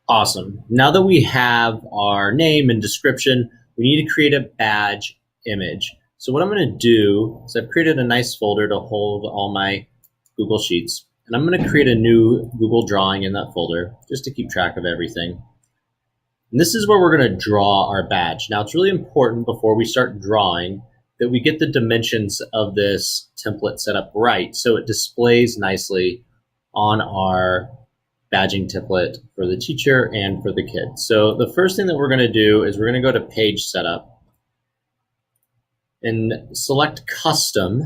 Awesome. Now that we have our name and description, we need to create a badge image. So what I'm going to do is I've created a nice folder to hold all my Google Sheets. And I'm going to create a new Google drawing in that folder just to keep track of everything. And this is where we're going to draw our badge. Now, it's really important before we start drawing that we get the dimensions of this template set up right so it displays nicely on our badging template for the teacher and for the kid. So the first thing that we're going to do is we're going to go to Page Setup and select Custom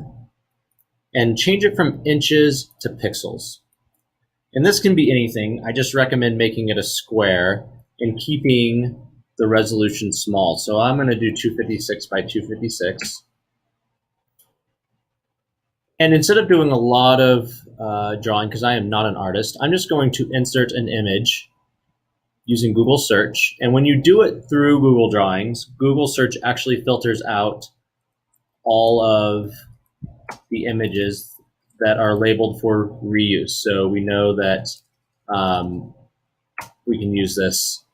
and change it from inches to pixels. And this can be anything. I just recommend making it a square and keeping the resolution small. So I'm going to do 256 by 256. And instead of doing a lot of drawing, because I am not an artist, I'm just going to insert an image using Google Search. And when you do it through Google Drawings, Google Search actually filters out all of the images that are labeled for reuse. So we know that we can use this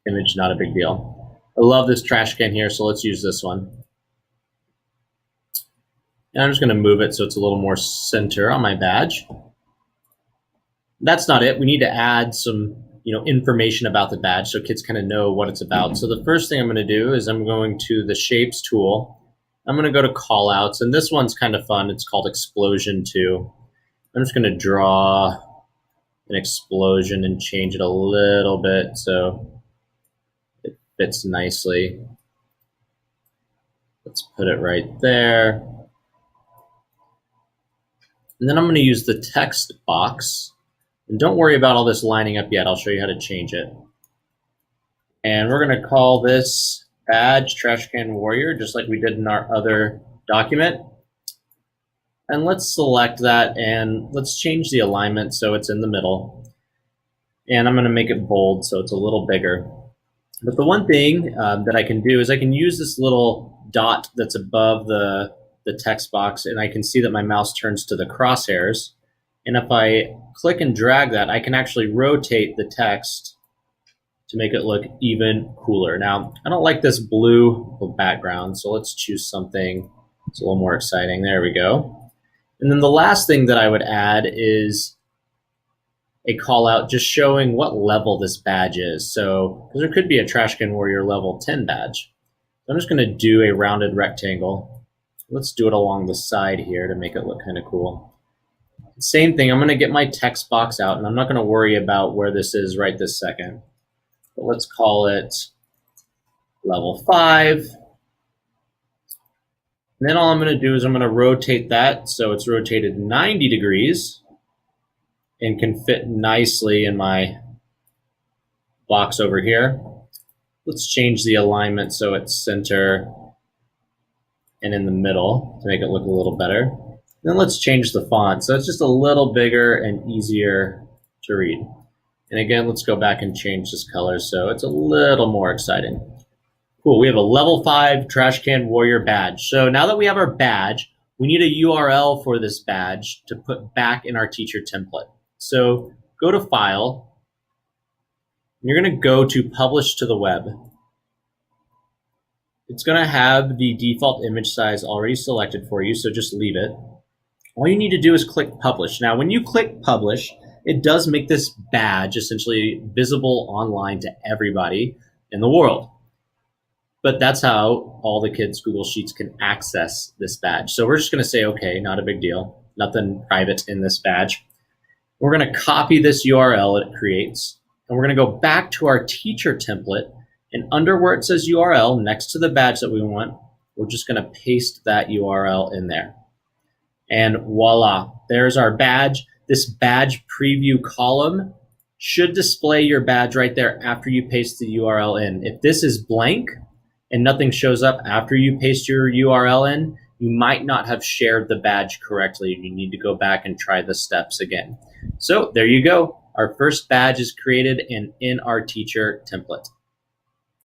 image, not a big deal. I love this trash can here, so let's use this one. And I'm just going to move it so it's a little more center on my badge. That's not it. We need to add some information about the badge so kids kind of know what it's about. So the first thing I'm going to do is I'm going to the Shapes tool. I'm going to go to Callouts, and this one's kind of fun. It's called Explosion 2. I'm just going to draw an explosion and change it a little bit so it fits nicely. Let's put it right there. And then I'm going to use the text box. And don't worry about all this lining up yet. I'll show you how to change it. And we're going to call this Badge Trash Can Warrior, just like we did in our other document. And let's select that and let's change the alignment so it's in the middle. And I'm going to make it bold so it's a little bigger. But the one thing that I can do is I can use this little dot that's above the text box, and I can see that my mouse turns to the crosshairs. And if I click and drag that, I can actually rotate the text to make it look even cooler. Now, I don't like this blue background, so let's choose something that's a little more exciting. There we go. And then the last thing that I would add is a call out just showing what level this badge is. So, because there could be a Trash Can Warrior level 10 badge. So I'm just going to do a rounded rectangle. Let's do it along the side here to make it look kind of cool. Same thing, I'm going to get my text box out, and I'm not going to worry about where this is right this second. But let's call it level 5. And then all I'm going to do is I'm going to rotate that so it's rotated 90 degrees and can fit nicely in my box over here. Let's change the alignment so it's center and in the middle to make it look a little better. Then let's change the font so it's just a little bigger and easier to read. And again, let's go back and change this color so it's a little more exciting. Cool, we have a level 5 Trash Can Warrior badge. So now that we have our badge, we need a URL for this badge to put back in our teacher template. So go to File, and you're going to go to Publish to the Web. It's going to have the default image size already selected for you, so just leave it. All you need to do is click Publish. Now, when you click Publish, it does make this badge essentially visible online to everybody in the world. But that's how all the kids' Google Sheets can access this badge. So we're just going to say, okay, not a big deal. Nothing private in this badge. We're going to copy this URL it creates, and we're going to go back to our teacher template. And under where it says URL, next to the badge that we want, we're just going to paste that URL in there. And voila, there's our badge. This badge preview column should display your badge right there after you paste the URL in. If this is blank and nothing shows up after you paste your URL in, you might not have shared the badge correctly. You need to go back and try the steps again. So there you go. Our first badge is created and in our teacher template.